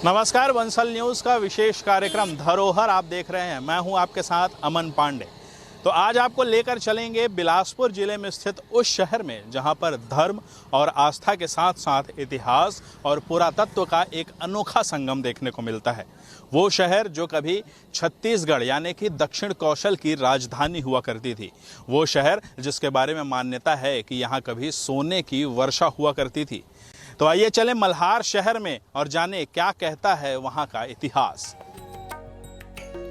नमस्कार, बंसल न्यूज़ का विशेष कार्यक्रम धरोहर आप देख रहे हैं। मैं हूं आपके साथ अमन पांडे। तो आज आपको लेकर चलेंगे बिलासपुर जिले में स्थित उस शहर में जहां पर धर्म और आस्था के साथ साथ इतिहास और पुरातत्व का एक अनोखा संगम देखने को मिलता है। वो शहर जो कभी छत्तीसगढ़ यानी कि दक्षिण कौशल की राजधानी हुआ करती थी। वो शहर जिसके बारे में मान्यता है कि यहाँ कभी सोने की वर्षा हुआ करती थी। तो आइए चलें मल्हार शहर में और जानें क्या कहता है वहां का इतिहास।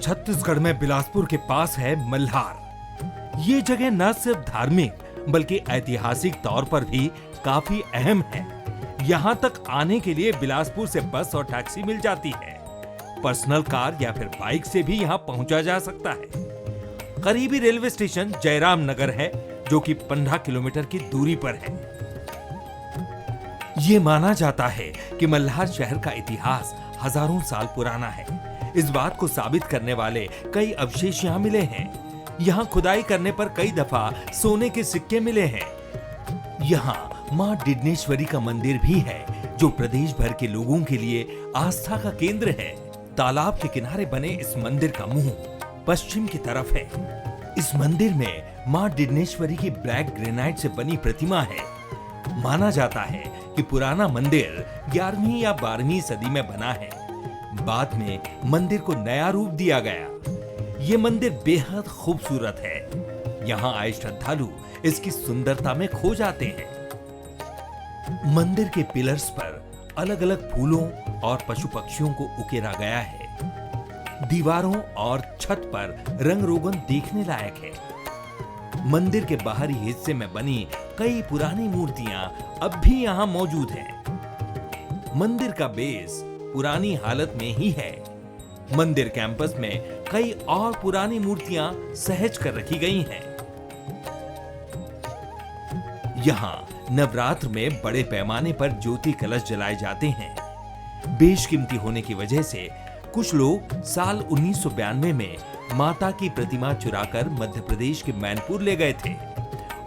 छत्तीसगढ़ में बिलासपुर के पास है मल्हार। ये जगह न सिर्फ धार्मिक बल्कि ऐतिहासिक तौर पर भी काफी अहम है। यहाँ तक आने के लिए बिलासपुर से बस और टैक्सी मिल जाती है। पर्सनल कार या फिर बाइक से भी यहाँ पहुंचा जा सकता है। करीबी रेलवे स्टेशन जयराम नगर है जो कि 15 किलोमीटर की दूरी पर है। ये माना जाता है कि मल्हार शहर का इतिहास हजारों साल पुराना है। इस बात को साबित करने वाले कई अवशेष यहाँ मिले हैं। यहाँ खुदाई करने पर कई दफा सोने के सिक्के मिले हैं। यहाँ मां डिडनेश्वरी का मंदिर भी है जो प्रदेश भर के लोगों के लिए आस्था का केंद्र है। तालाब के किनारे बने इस मंदिर का मुंह पश्चिम की तरफ है। इस मंदिर में मां डिडनेश्वरी की ब्लैक ग्रेनाइट से बनी प्रतिमा है। माना जाता है कि पुराना मंदिर 11वीं या 12वीं सदी में बना है। बाद में मंदिर को नया रूप दिया गया। ये मंदिर बेहद खूबसूरत है। यहाँ आए श्रद्धालु इसकी सुंदरता में खो जाते हैं। मंदिर के पिलर्स पर अलग अलग फूलों और पशु पक्षियों को उकेरा गया है। दीवारों और छत पर रंग रोगन देखने लायक है। मंदिर के बाहरी हिस्से में बनी कई पुरानी मूर्तियां अब भी यहाँ मौजूद हैं। मंदिर का बेस पुरानी हालत में ही है। मंदिर कैंपस में कई और पुरानी मूर्तियां सहज कर रखी गई हैं। यहाँ नवरात्र में बड़े पैमाने पर ज्योति कलश जलाए जाते हैं। बेशकीमती होने की वजह से कुछ लोग साल 1992 में माता की प्रतिमा चुराकर मध्य प्रदेश के मैनपुर ले गए थे।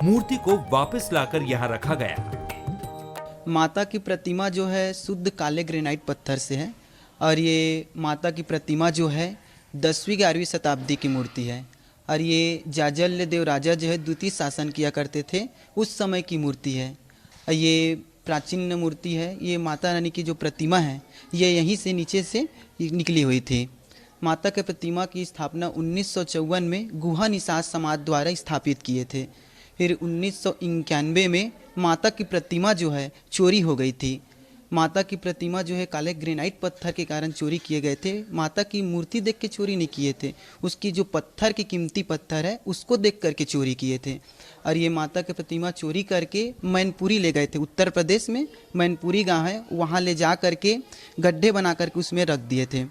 मूर्ति को वापस लाकर यहाँ रखा गया। माता की प्रतिमा जो है शुद्ध काले ग्रेनाइट पत्थर से है और ये माता की प्रतिमा जो है 10वीं 11वीं शताब्दी की मूर्ति है और ये जाजल्य देव राजा जो है द्वितीय शासन किया करते थे उस समय की मूर्ति है। ये प्राचीन मूर्ति है। ये माता रानी की जो प्रतिमा है ये यहीं से नीचे से निकली हुई थी। माता के प्रतिमा की स्थापना 1954 में गुहा निषाद समाज द्वारा स्थापित किए थे। फिर 1991 में माता की प्रतिमा जो है चोरी हो गई थी। माता की प्रतिमा जो है काले ग्रेनाइट पत्थर के कारण चोरी किए गए थे। माता की मूर्ति देख के चोरी नहीं किए थे, उसकी जो पत्थर की कीमती पत्थर है उसको देख करके चोरी किए थे। और ये माता की प्रतिमा चोरी करके मैनपुरी ले गए थे। उत्तर प्रदेश में मैनपुरी गाँव है, वहाँ ले जा करके गड्ढे बना करके उसमें रख दिए थे।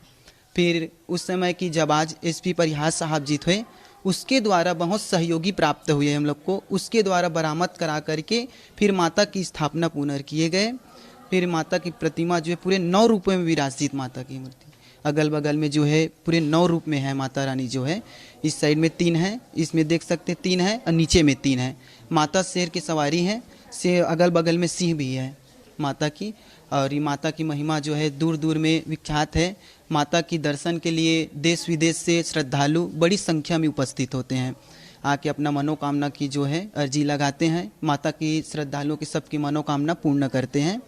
फिर उस समय की जब आज एसपी परिहास साहब जी थे उसके द्वारा बहुत सहयोगी प्राप्त हुए हम लोग को। उसके द्वारा बरामद करा करके फिर माता की स्थापना पुनः किए गए। फिर माता की प्रतिमा जो है पूरे 9 रूपों में विराजित माता की मूर्ति अगल बगल में जो है पूरे 9 रूप में है। माता रानी जो है इस साइड में 3 है, इसमें देख सकते 3 है और नीचे में 3 है। माता शेर की सवारी है, शेर अगल बगल में सिंह भी है माता की। और ये माता की महिमा जो है दूर दूर में विख्यात है। माता की दर्शन के लिए देश विदेश से श्रद्धालु बड़ी संख्या में उपस्थित होते हैं। आके अपना मनोकामना की जो है अर्जी लगाते हैं। माता की श्रद्धालुओं की सबकी मनोकामना पूर्ण करते हैं।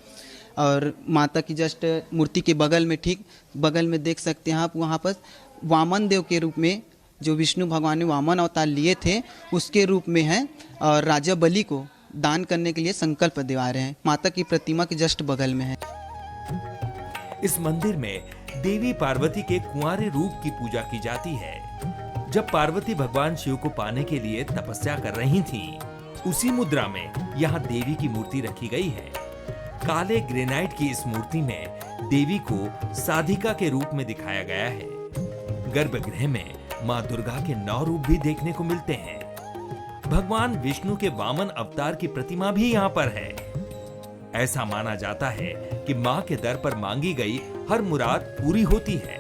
और माता की जस्ट मूर्ति के बगल में ठीक बगल में देख सकते हैं आप, वहाँ पर वामन देव के रूप में जो विष्णु भगवान ने वामन अवतार लिए थे उसके रूप में है और राजा बलि को दान करने के लिए संकल्प दिवा रहे हैं। माता की प्रतिमा के जस्ट बगल में है। इस मंदिर में देवी पार्वती के कुंवारे रूप की पूजा की जाती है। जब पार्वती भगवान शिव को पाने के लिए तपस्या कर रही थीं, उसी मुद्रा में यहाँ देवी की मूर्ति रखी गई है। काले ग्रेनाइट की इस मूर्ति में देवी को साधिका के रूप में दिखाया गया है। गर्भगृह में मां दुर्गा के 9 रूप भी देखने को मिलते हैं। भगवान विष्णु के वामन अवतार की प्रतिमा भी यहाँ पर है। ऐसा माना जाता है कि माँ के दर पर मांगी गई हर मुराद पूरी होती है।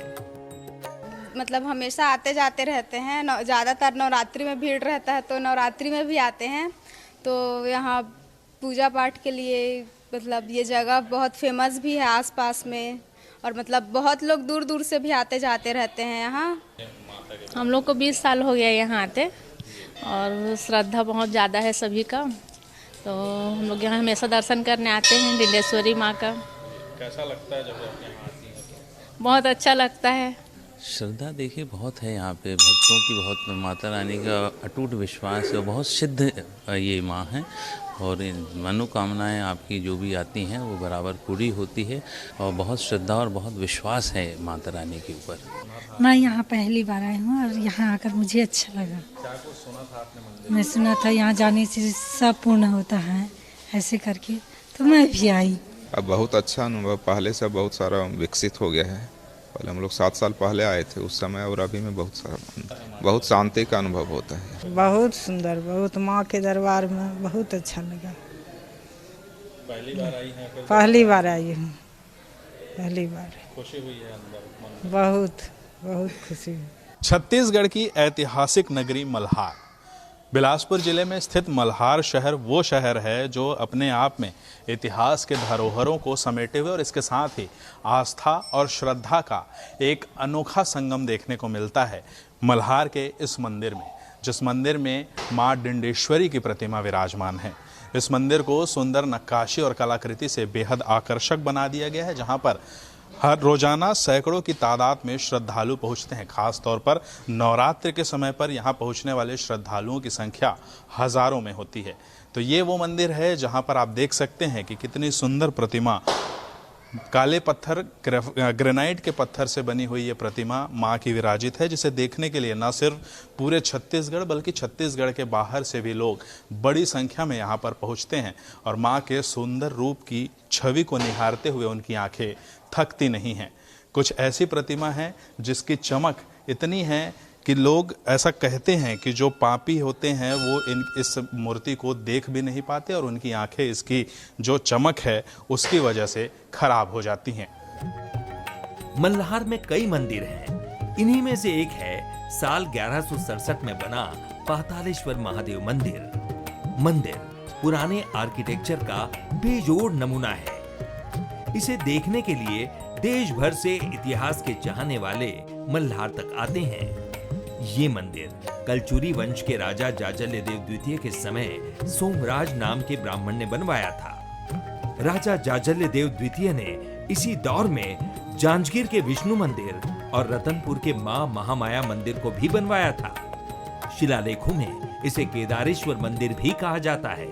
मतलब हमेशा आते जाते रहते हैं। ज़्यादातर नवरात्रि में भीड़ रहता है तो नवरात्रि में भी आते हैं। तो यहाँ पूजा पाठ के लिए मतलब ये जगह बहुत फेमस भी है आसपास में। और मतलब बहुत लोग दूर दूर से भी आते जाते रहते हैं यहाँ। हम लोग को 20 साल हो गया यहाँ आते, और श्रद्धा बहुत ज़्यादा है सभी का, तो हम लोग यहाँ हमेशा दर्शन करने आते हैं डिंडेश्वरी माँ का। कैसा लगता है जब आप यहाँ आती हैं तो? बहुत अच्छा लगता है। श्रद्धा देखिए बहुत है यहाँ पे, भक्तों की बहुत, माता रानी का अटूट विश्वास है, बहुत सिद्ध ये माँ है, और मनोकामनाएं आपकी जो भी आती हैं वो बराबर पूरी होती है, और बहुत श्रद्धा और बहुत विश्वास है माता रानी के ऊपर। मैं यहाँ पहली बार आई हूँ और यहाँ आकर मुझे अच्छा लगा। क्या कुछ सुना था आपने मंदिर? मैं सुना था यहाँ जाने से सब पूर्ण होता है ऐसे करके, तो मैं भी आई। अब बहुत अच्छा अनुभव, पहले से बहुत सारा विकसित हो गया है। पहले हम लोग 7 साल पहले आए थे उस समय, और अभी में बहुत शांति का अनुभव होता है। बहुत सुंदर, बहुत माँ के दरबार में बहुत अच्छा लगा। पहली बार आई हैं? पहली बार आई हूँ, पहली बार। खुशी हुई है अंदर? बहुत बहुत खुशी। छत्तीसगढ़ की ऐतिहासिक नगरी मल्हार, बिलासपुर जिले में स्थित मल्हार शहर वो शहर है जो अपने आप में इतिहास के धरोहरों को समेटे हुए और इसके साथ ही आस्था और श्रद्धा का एक अनोखा संगम देखने को मिलता है मल्हार के इस मंदिर में, जिस मंदिर में मां डिंडेश्वरी की प्रतिमा विराजमान है। इस मंदिर को सुंदर नक्काशी और कलाकृति से बेहद आकर्षक बना दिया गया है, जहां पर हर रोजाना सैकड़ों की तादाद में श्रद्धालु पहुंचते हैं। खास तौर पर नवरात्र के समय पर यहां पहुंचने वाले श्रद्धालुओं की संख्या हजारों में होती है। तो ये वो मंदिर है जहां पर आप देख सकते हैं कि कितनी सुंदर प्रतिमा, काले पत्थर, ग्रेनाइट के पत्थर से बनी हुई ये प्रतिमा मां की विराजित है, जिसे देखने के लिए न सिर्फ पूरे छत्तीसगढ़ बल्कि छत्तीसगढ़ के बाहर से भी लोग बड़ी संख्या में यहाँ पर पहुँचते हैं और मां के सुंदर रूप की छवि को निहारते हुए उनकी आंखें थकती नहीं हैं। कुछ ऐसी प्रतिमा है जिसकी चमक इतनी है कि लोग ऐसा कहते हैं कि जो पापी होते हैं वो इस मूर्ति को देख भी नहीं पाते और उनकी आंखें इसकी जो चमक है उसकी वजह से खराब हो जाती हैं। मल्हार में कई मंदिर हैं। इन्हीं में से एक है साल 1167 में बना पातालेश्वर महादेव मंदिर। मंदिर पुराने आर्किटेक्चर का बेजोड़ नमूना है। इसे देखने के लिए देश भर से इतिहास के चाहने वाले मल्हार तक आते हैं। ये मंदिर कलचुरी वंश के राजा जाजल्यदेव द्वितीय के समय सोमराज नाम के ब्राह्मण ने बनवाया था। राजा जाजल्यदेव द्वितीय ने इसी दौर में जांजगीर के विष्णु मंदिर और रतनपुर के मां महामाया मंदिर को भी बनवाया था। शिलालेखों में इसे केदारेश्वर मंदिर भी कहा जाता है।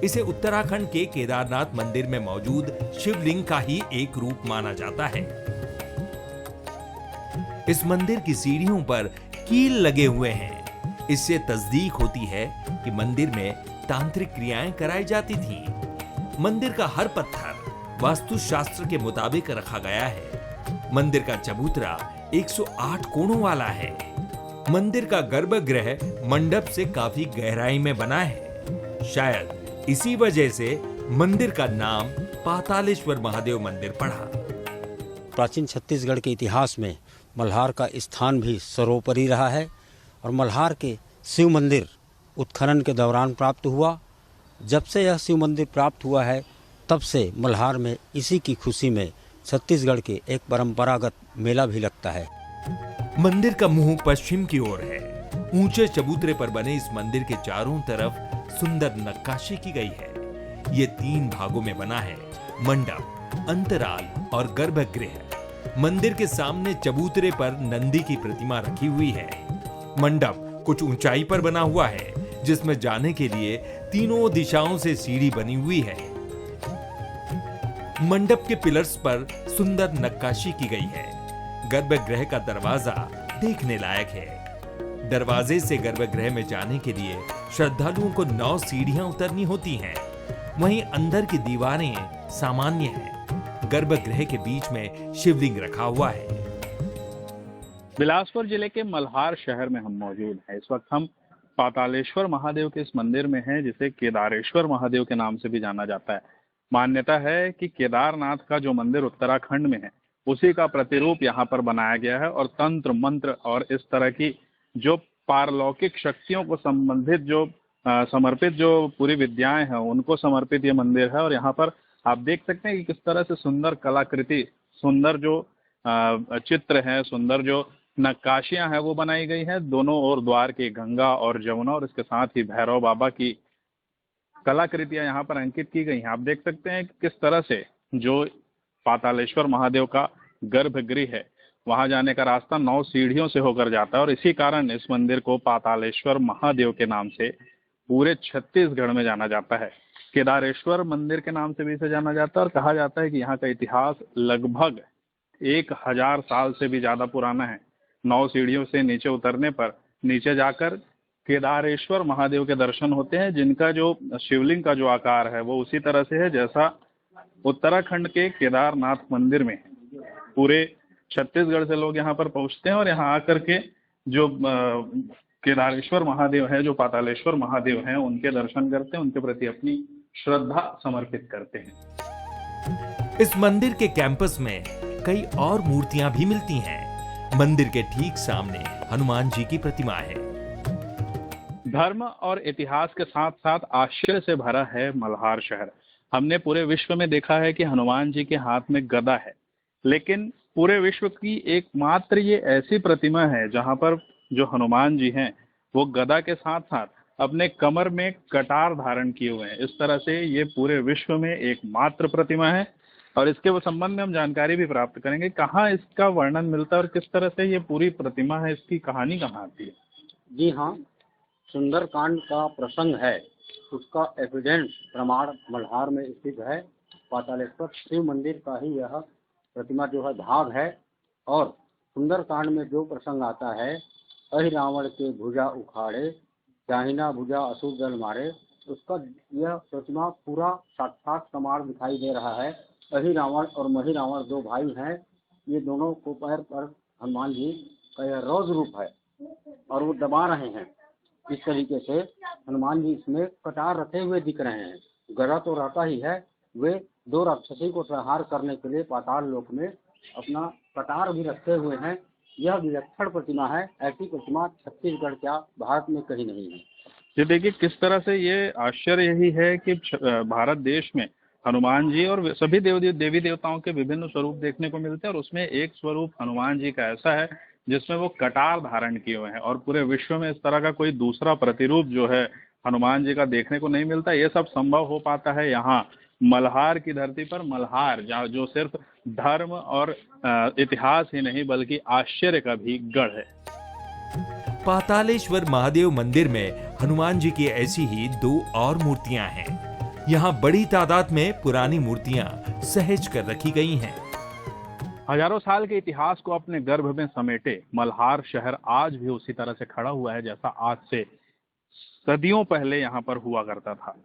इसे उत्तराखंड के केदारनाथ मंदिर में मौजूद शिवलिंग का ही एक रूप माना जाता है। इस मंदिर की सीढ़ियों पर कील लगे हुए हैं। इससे तस्दीक होती है कि मंदिर में तांत्रिक क्रियाएं कराई जाती थीं। मंदिर का हर पत्थर वास्तुशास्त्र के मुताबिक रखा गया है। मंदिर का चबूतरा 108 कोणों वाला है। मंदिर का गर्भगृह मंडप से काफी गहराई में बना है। शायद इसी वजह से मंदिर का नाम पातालेश्वर महादेव मंदिर पड़ा। प्राचीन छत्तीसगढ़ के इतिहास में मल्हार का स्थान भी सर्वोपरि रहा है और मल्हार के शिव मंदिर उत्खनन के दौरान प्राप्त हुआ। जब से यह शिव मंदिर प्राप्त हुआ है तब से मल्हार में इसी की खुशी में छत्तीसगढ़ के एक परंपरागत मेला भी लगता है। मंदिर का मुंह पश्चिम की ओर है। ऊंचे चबूतरे पर बने इस मंदिर के चारों तरफ सुंदर नक्काशी की गई है। ये 3 भागों में बना है, मंडप, अंतराल और गर्भगृह। मंदिर के सामने चबूतरे पर नंदी की प्रतिमा रखी हुई है। मंडप कुछ ऊंचाई पर बना हुआ है, जिसमें जाने के लिए तीनों दिशाओं से सीढ़ी बनी हुई है। मंडप के पिलर्स पर सुंदर नक्काशी की गई है। गर्भगृह का दरवाजा देखने लायक है। दरवाजे से गर्भगृह में जाने के लिए श्रद्धालुओं को 9 सीढ़ियां उतरनी होती हैं। वहीं अंदर की दीवारें सामान्य हैं। गर्भगृह के बीच में शिवलिंग रखा हुआ है। बिलासपुर जिले के मल्हार शहर में हम मौजूद हैं। इस वक्त हम पातालेश्वर महादेव के इस मंदिर में हैं, जिसे केदारेश्वर महादेव के नाम से भी जाना जाता है। मान्यता है कि केदारनाथ का जो मंदिर उत्तराखंड में है उसी का प्रतिरूप यहाँ पर बनाया गया है और तंत्र मंत्र और इस तरह की जो पारलौकिक शक्तियों को संबंधित जो समर्पित जो पूरी विद्याएं हैं उनको समर्पित ये मंदिर है। और यहाँ पर आप देख सकते हैं कि किस तरह से सुंदर कलाकृति सुंदर जो चित्र है, सुंदर जो नक्काशियां हैं वो बनाई गई हैं। दोनों ओर द्वार के गंगा और जमुना और इसके साथ ही भैरव बाबा की कलाकृतियां यहाँ पर अंकित की गई हैं। आप देख सकते हैं कि किस तरह से जो पातालेश्वर महादेव का गर्भगृह है वहां जाने का रास्ता 9 सीढ़ियों से होकर जाता है और इसी कारण इस मंदिर को पातालेश्वर महादेव के नाम से पूरे छत्तीसगढ़ में जाना जाता है। केदारेश्वर मंदिर के नाम से भी इसे जाना जाता है और कहा जाता है कि यहाँ का इतिहास लगभग 1000 साल से भी ज्यादा पुराना है। 9 सीढ़ियों से नीचे उतरने पर नीचे जाकर केदारेश्वर महादेव के दर्शन होते हैं, जिनका जो शिवलिंग का जो आकार है वो उसी तरह से है जैसा उत्तराखंड के केदारनाथ मंदिर में। पूरे छत्तीसगढ़ से लोग यहाँ पर पहुंचते हैं और यहाँ आकर के जो केदारेश्वर महादेव है, जो पातालेश्वर महादेव हैं, उनके दर्शन करते हैं, उनके प्रति अपनी श्रद्धा समर्पित करते हैं। इस मंदिर के कैंपस में कई और मूर्तियां भी मिलती हैं। मंदिर के ठीक सामने हनुमान जी की प्रतिमा है। धर्म और इतिहास के साथ साथ आश्चर्य से भरा है मल्हार शहर। हमने पूरे विश्व में देखा है कि हनुमान जी के हाथ में गदा है, लेकिन पूरे विश्व की एकमात्र ये ऐसी प्रतिमा है जहां पर जो हनुमान जी हैं वो गदा के साथ साथ अपने कमर में कटार धारण किए हुए हैं। इस तरह से ये पूरे विश्व में एकमात्र प्रतिमा है और इसके संबंध में हम जानकारी भी प्राप्त करेंगे। कहाँ इसका वर्णन मिलता है और किस तरह से ये पूरी प्रतिमा है, इसकी कहानी कहाँ आती है? जी हाँ, सुंदरकांड का प्रसंग है, उसका एविडेंस प्रमाण मल्हार में स्थित है। पातालेश्वर शिव मंदिर का ही यह प्रतिमा जो है भाग है और सुंदरकांड में जो प्रसंग आता है, अहि रावण के भुजा उखाड़े दाहिना भुजा असुर दल मारे, उसका यह प्रतिमा पूरा साक्षात प्रमाण दिखाई दे रहा है। अहि रावण और मही रावण 2 भाई हैं, ये दोनों को पैर पर हनुमान जी का यह रौद्र रूप है और वो दबा रहे हैं। इस तरीके से हनुमान जी इसमें कटार रखे हुए दिख रहे हैं। गदा तो रहता ही है, वे 2 राक्षसी को संहार करने के लिए पाताल लोक में अपना कटार भी रखे हुए हैं। यह विलक्षण प्रतिमा है, ऐसी प्रतिमा छत्तीसगढ़ क्या भारत में कहीं नहीं है। ये देखिए किस तरह से ये आश्चर्य यही है कि भारत देश में हनुमान जी और सभी देवी देवताओं के विभिन्न स्वरूप देखने को मिलते हैं और उसमें एक स्वरूप हनुमान जी का ऐसा है जिसमें वो कटार धारण किए हुए हैं और पूरे विश्व में इस तरह का कोई दूसरा प्रतिरूप जो है हनुमान जी का देखने को नहीं मिलता। ये सब संभव हो पाता है यहाँ मल्हार की धरती पर। मल्हार जो सिर्फ धर्म और इतिहास ही नहीं बल्कि आश्चर्य का भी गढ़ है। पातालेश्वर महादेव मंदिर में हनुमान जी की ऐसी ही 2 और मूर्तियां हैं। यहाँ बड़ी तादाद में पुरानी मूर्तियां सहेज कर रखी गई हैं। हजारों साल के इतिहास को अपने गर्भ में समेटे मल्हार शहर आज भी उसी तरह से खड़ा हुआ है जैसा आज से सदियों पहले यहाँ पर हुआ करता था।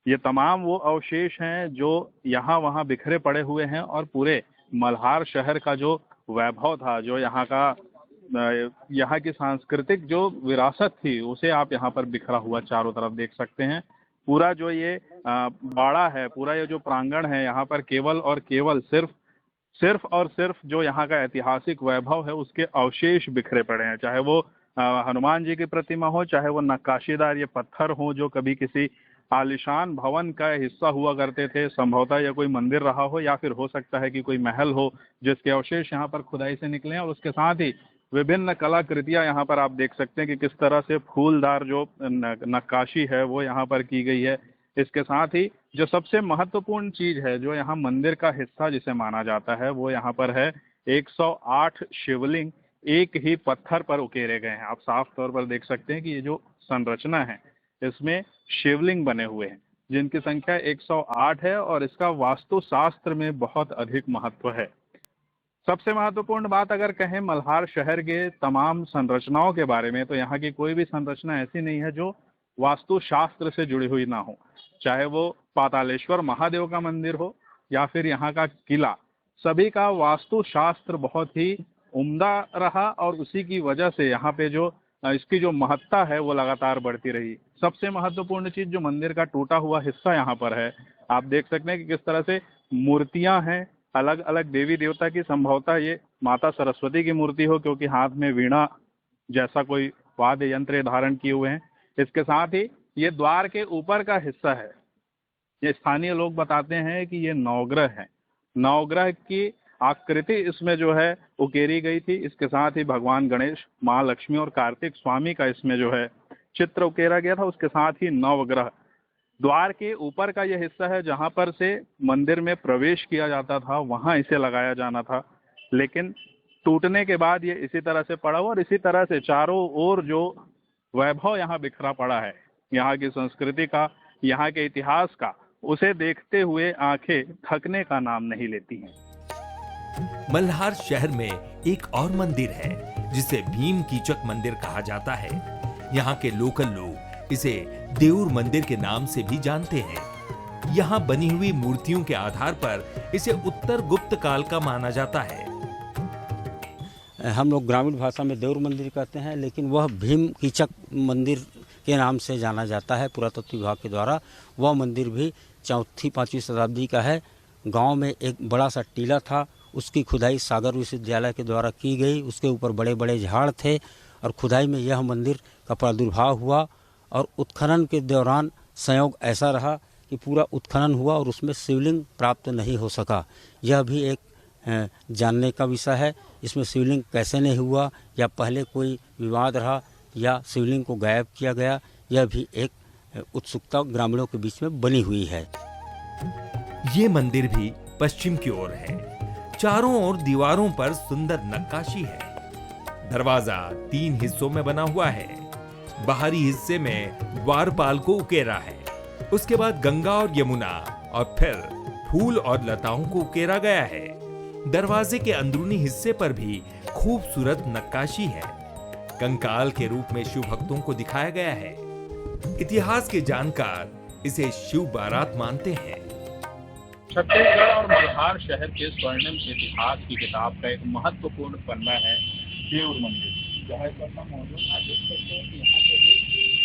ये तमाम वो अवशेष हैं जो यहाँ वहाँ बिखरे पड़े हुए हैं और पूरे मल्हार शहर का जो वैभव था, जो यहाँ की सांस्कृतिक जो विरासत थी, उसे आप यहाँ पर बिखरा हुआ चारों तरफ देख सकते हैं। पूरा जो ये बाड़ा है, पूरा ये जो प्रांगण है, यहाँ पर केवल और केवल सिर्फ और सिर्फ जो यहाँ का ऐतिहासिक वैभव है उसके अवशेष बिखरे पड़े हैं। चाहे वो हनुमान जी की प्रतिमा हो, चाहे वो नक्काशीदार ये पत्थर हो जो कभी किसी आलिशान भवन का हिस्सा हुआ करते थे, संभवतः या कोई मंदिर रहा हो या फिर हो सकता है कि कोई महल हो जिसके अवशेष यहाँ पर खुदाई से निकले हैं। और उसके साथ ही विभिन्न कलाकृतियां यहाँ पर आप देख सकते हैं कि किस तरह से फूलदार जो नक्काशी है वो यहाँ पर की गई है। इसके साथ ही जो सबसे महत्वपूर्ण चीज है जो यहाँ मंदिर का हिस्सा जिसे माना जाता है वो यहाँ पर है 108 शिवलिंग एक ही पत्थर पर उकेरे गए हैं। आप साफ तौर पर देख सकते हैं कि ये जो संरचना है इसमें शिवलिंग बने हुए हैं जिनकी संख्या 108 है और इसका वास्तुशास्त्र में बहुत अधिक महत्व है। सबसे महत्वपूर्ण बात अगर कहें मल्हार शहर के तमाम संरचनाओं के बारे में तो यहाँ की कोई भी संरचना ऐसी नहीं है जो वास्तुशास्त्र से जुड़ी हुई ना हो, चाहे वो पातालेश्वर महादेव का मंदिर हो या फिर यहाँ का किला, सभी का वास्तुशास्त्र बहुत ही उम्दा रहा और उसी की वजह से यहाँ पे जो इसकी जो महत्ता है वो लगातार बढ़ती रही। सबसे महत्वपूर्ण चीज जो मंदिर का टूटा हुआ हिस्सा यहाँ पर है, आप देख सकते हैं कि किस तरह से मूर्तियां हैं अलग अलग देवी देवता की। संभवतः ये माता सरस्वती की मूर्ति हो क्योंकि हाथ में वीणा जैसा कोई वाद्य यंत्र धारण किए हुए हैं। इसके साथ ही ये द्वार के ऊपर का हिस्सा है, ये स्थानीय लोग बताते हैं कि ये नवग्रह है। नवग्रह की आकृति इसमें जो है उकेरी गई थी। इसके साथ ही भगवान गणेश, माँ लक्ष्मी और कार्तिक स्वामी का इसमें जो है चित्र उकेरा गया था। उसके साथ ही नवग्रह, द्वार के ऊपर का यह हिस्सा है जहां पर से मंदिर में प्रवेश किया जाता था, वहां इसे लगाया जाना था, लेकिन टूटने के बाद ये इसी तरह से पड़ा हुआ और इसी तरह से चारों ओर जो वैभव यहाँ बिखरा पड़ा है, यहाँ की संस्कृति का, यहाँ के इतिहास का, उसे देखते हुए आंखें थकने का नाम नहीं लेती हैं। मल्हार शहर में एक और मंदिर है जिसे भीम कीचक मंदिर कहा जाता है। यहाँ के लोकल लोग इसे देऊर मंदिर के नाम से भी जानते हैं। यहाँ बनी हुई मूर्तियों के आधार पर इसे उत्तर गुप्त काल का माना जाता है। हम लोग ग्रामीण भाषा में देऊर मंदिर कहते हैं, लेकिन वह भीम कीचक मंदिर के नाम से जाना जाता है पुरातत्व विभाग के द्वारा। वह मंदिर भी 4वीं-5वीं शताब्दी का है। गांव में एक बड़ा सा टीला था, उसकी खुदाई सागर विश्वविद्यालय के द्वारा की गई। उसके ऊपर बड़े बड़े झाड़ थे और खुदाई में यह मंदिर का प्रादुर्भाव हुआ और उत्खनन के दौरान संयोग ऐसा रहा कि पूरा उत्खनन हुआ और उसमें शिवलिंग प्राप्त नहीं हो सका। यह भी एक जानने का विषय है। इसमें शिवलिंग कैसे नहीं हुआ, या पहले कोई विवाद रहा, या शिवलिंग को गायब किया गया, यह भी एक उत्सुकता ग्रामीणों के बीच में बनी हुई है। ये मंदिर भी पश्चिम की ओर है। चारों ओर दीवारों पर सुंदर नक्काशी है। दरवाजा 3 हिस्सों में बना हुआ है। बाहरी हिस्से में द्वारपाल को उकेरा है। उसके बाद गंगा और यमुना और फिर फूल और लताओं को उकेरा गया है। दरवाजे के अंदरूनी हिस्से पर भी खूबसूरत नक्काशी है। कंकाल के रूप में शिव भक्तों को दिखाया गया है। इतिहास के जानकार इसे शिव बारात मानते हैं। छत्तीसगढ़ और मल्हार शहर के स्वर्णिम इतिहास की किताब का एक महत्वपूर्ण पन्ना है देऊर मंदिर, जहाँ इस वक्त हम मौजूद हैं। देख सकते हैं कि यहाँ पर जो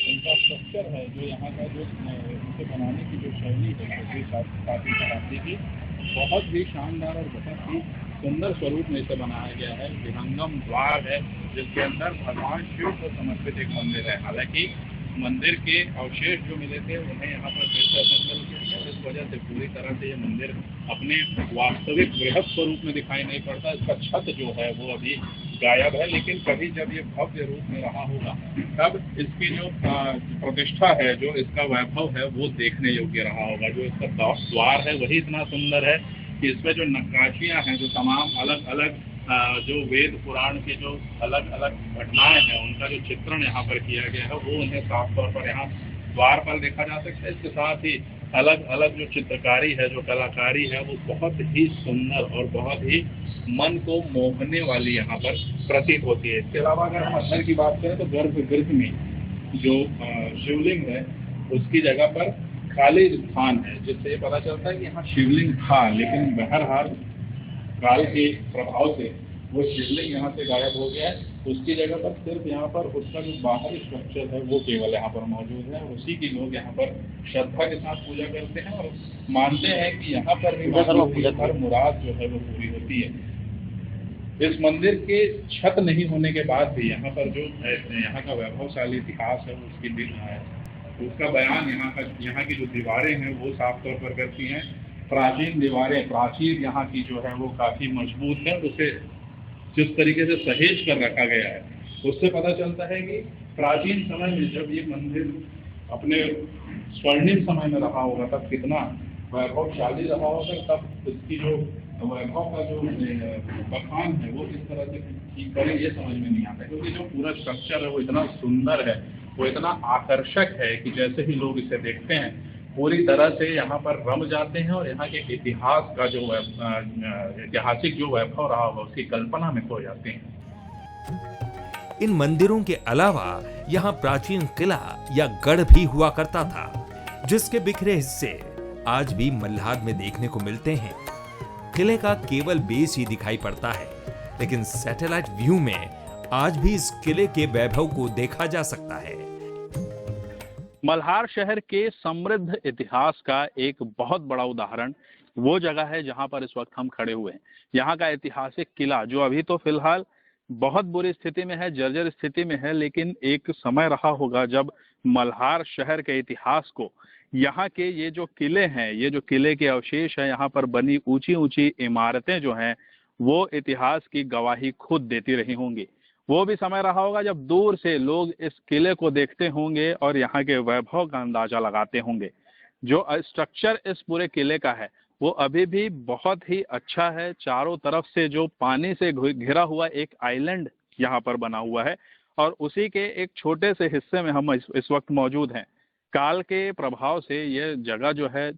इंफ्रास्ट्रक्चर है, जो यहाँ का जो इसे बनाने की जो शैली है, काफी शताब्दी की, बहुत ही शानदार और बहुत ही सुंदर स्वरूप में इसे बनाया गया है। विहंगम द्वार है जिसके अंदर भगवान शिव को समर्पित एक मंदिर है। हालांकि मंदिर के अवशेष जो मिले थे उन्हें यहाँ पर फिर से असेंबल किया गया। इस वजह से पूरी तरह से ये मंदिर अपने वास्तविक बृहद स्वरूप में दिखाई नहीं पड़ता। इसका छत जो है वो अभी गायब है, लेकिन कभी जब ये भव्य रूप में रहा होगा तब इसकी जो प्रतिष्ठा है, जो इसका वैभव है, वो देखने योग्य रहा होगा। जो इसका द्वार है वही इतना सुंदर है कि इसमें जो नक्काशियाँ हैं, जो तमाम अलग अलग जो वेद पुराण के जो अलग अलग घटनाएं हैं, उनका जो चित्रण यहाँ पर किया गया है, वो उन्हें साफ तौर पर यहाँ द्वार पर देखा जा सकता है। इसके साथ ही अलग अलग जो चित्रकारी है, जो कलाकारी है, वो बहुत ही सुंदर और बहुत ही मन को मोहने वाली यहाँ पर प्रतीत होती है। इसके अलावा अगर हम अंदर की बात करें तो गर्भगृह में जो शिवलिंग है उसकी जगह पर खाली स्थान है, जिससे ये पता चलता है कि यहाँ शिवलिंग था, लेकिन बहरहाल काल के प्रभाव से वो शिवलिंग यहाँ से गायब हो गया है। उसकी जगह पर सिर्फ यहाँ पर उसका जो बाहरी स्ट्रक्चर है वो केवल यहाँ पर मौजूद है। उसी की लोग यहाँ पर श्रद्धा के साथ पूजा करते हैं और मानते हैं कि यहाँ पर भी हर मुराद जो है वो पूरी होती है। इस मंदिर के छत नहीं होने के बाद भी यहाँ पर जो यहाँ का वैभवशाली इतिहास है उसका बयान यहाँ की जो दीवारें हैं वो साफ तौर पर करती हैं। प्राचीन दीवारें, प्राचीन यहाँ की जो है वो काफ़ी मजबूत है। उसे जिस तरीके से सहेज कर रखा गया है उससे पता चलता है कि प्राचीन समय में जब ये मंदिर अपने स्वर्णिम समय में रहा होगा तब कितना वैभवशाली रहा होगा। तब इसकी जो वैभव का जो बखान है वो किस तरह से ठीक करें ये समझ में नहीं आता, क्योंकि जो पूरा स्ट्रक्चर है वो इतना सुंदर है, वो इतना आकर्षक है कि जैसे ही लोग इसे देखते हैं पूरी तरह से यहाँ पर रम जाते हैं और यहाँ के इतिहास का जो ऐतिहासिक जो वैभव रहा होगा उसकी कल्पना में खो जाते हैं। इन मंदिरों के अलावा यहाँ प्राचीन किला या गढ़ भी हुआ करता था, जिसके बिखरे हिस्से आज भी मल्हार में देखने को मिलते हैं। किले का केवल बेस ही दिखाई पड़ता है, लेकिन सैटेलाइट व्यू में आज भी इस किले के वैभव को देखा जा सकता है। मल्हार शहर के समृद्ध इतिहास का एक बहुत बड़ा उदाहरण वो जगह है जहां पर इस वक्त हम खड़े हुए हैं। यहाँ का ऐतिहासिक किला जो अभी तो फिलहाल बहुत बुरी स्थिति में है, जर्जर स्थिति में है, लेकिन एक समय रहा होगा जब मल्हार शहर के इतिहास को यहाँ के ये जो किले हैं, ये जो किले के अवशेष हैं, यहाँ पर बनी ऊंची ऊंची इमारतें जो हैं वो इतिहास की गवाही खुद देती रही होंगी। वो भी समय रहा होगा जब दूर से लोग इस किले को देखते होंगे और यहाँ के वैभव का अंदाजा लगाते होंगे। जो स्ट्रक्चर इस पूरे किले का है वो अभी भी बहुत ही अच्छा है। चारों तरफ से जो पानी से घिरा हुआ एक आइलैंड यहाँ पर बना हुआ है और उसी के एक छोटे से हिस्से में हम इस वक्त मौजूद हैं। काल के प्रभाव से ये जगह जो है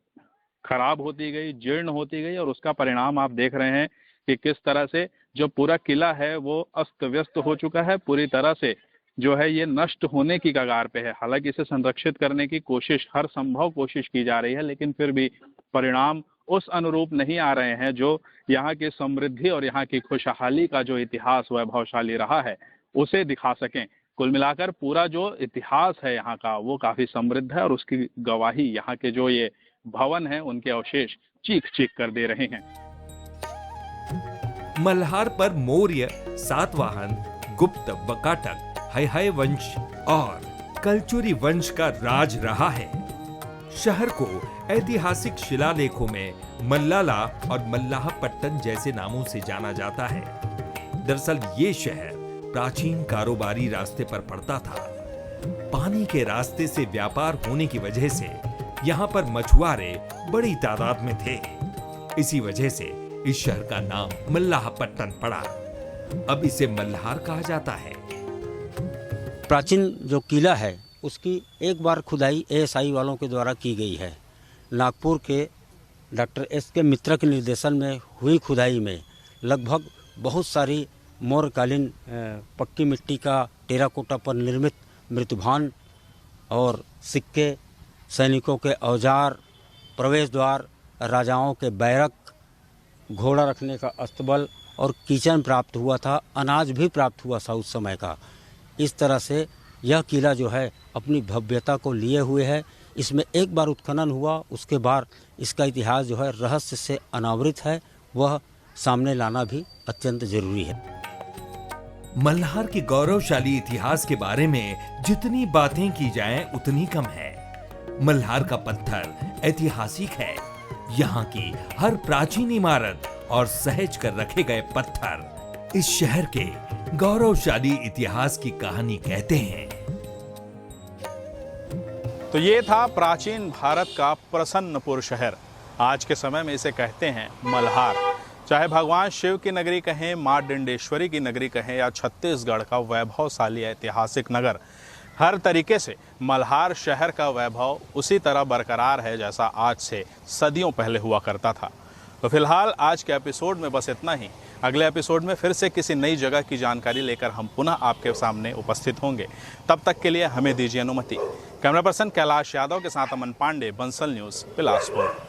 खराब होती गई, जीर्ण होती गई और उसका परिणाम आप देख रहे हैं कि किस तरह से जो पूरा किला है वो अस्त व्यस्त हो चुका है, पूरी तरह से जो है ये नष्ट होने की कगार पे है। हालांकि इसे संरक्षित करने की कोशिश, हर संभव कोशिश की जा रही है, लेकिन फिर भी परिणाम उस अनुरूप नहीं आ रहे हैं जो यहाँ की समृद्धि और यहाँ की खुशहाली का जो इतिहास वैभवशाली रहा है उसे दिखा सकें। कुल मिलाकर पूरा जो इतिहास है यहाँ का वो काफी समृद्ध है और उसकी गवाही यहाँ के जो ये भवन हैं उनके अवशेष चीख चीख कर दे रहे हैं। मल्हार पर मौर्य, सातवाहन, गुप्त, वकाटक, हैहय वंश और कलचुरी वंश का राज रहा है। शहर को ऐतिहासिक शिलालेखों में मल्लाला और मल्लाहपट्टन जैसे नामों से जाना जाता है। दरअसल ये शहर प्राचीन कारोबारी रास्ते पर पड़ता था। पानी के रास्ते से व्यापार होने की वजह से यहाँ पर मछुआरे बड़ी तादाद में थे। इसी वजह से इस शहर का नाम मल्लाहपट्टन पड़ा। अब इसे मल्हार कहा जाता है। प्राचीन जो किला है उसकी एक बार खुदाई एएसआई वालों के द्वारा की गई है। नागपुर के डॉक्टर एस.के. मित्रा के निर्देशन में हुई खुदाई में लगभग बहुत सारी मौर्यकालीन पक्की मिट्टी का टेराकोटा पर निर्मित मृत्युभान और सिक्के, सैनिकों के औजार, प्रवेश द्वार, राजाओं के बैरक, घोड़ा रखने का अस्तबल और किचन प्राप्त हुआ था। अनाज भी प्राप्त हुआ था उस समय का। इस तरह से यह किला जो है अपनी भव्यता को लिए हुए है। इसमें एक बार उत्खनन हुआ, उसके बाद इसका इतिहास जो है रहस्य से अनावृत है, वह सामने लाना भी अत्यंत जरूरी है। मल्हार के गौरवशाली इतिहास के बारे में जितनी बातें की जाएं उतनी कम है। मल्हार का पत्थर ऐतिहासिक है। यहाँ की हर प्राचीन इमारत और सहेज कर रखे गए पत्थर इस शहर के गौरवशाली इतिहास की कहानी कहते हैं। तो ये था प्राचीन भारत का प्रसन्नपुर शहर। आज के समय में इसे कहते हैं मल्हार। चाहे भगवान शिव की नगरी कहें, माँ डिंडेश्वरी की नगरी कहें या छत्तीसगढ़ का वैभवशाली ऐतिहासिक नगर, हर तरीके से मल्हार शहर का वैभव उसी तरह बरकरार है जैसा आज से सदियों पहले हुआ करता था। तो फिलहाल आज के एपिसोड में बस इतना ही। अगले एपिसोड में फिर से किसी नई जगह की जानकारी लेकर हम पुनः आपके सामने उपस्थित होंगे। तब तक के लिए हमें दीजिए अनुमति। कैमरा पर्सन कैलाश यादव के साथ अमन पांडे, बंसल न्यूज़, बिलासपुर।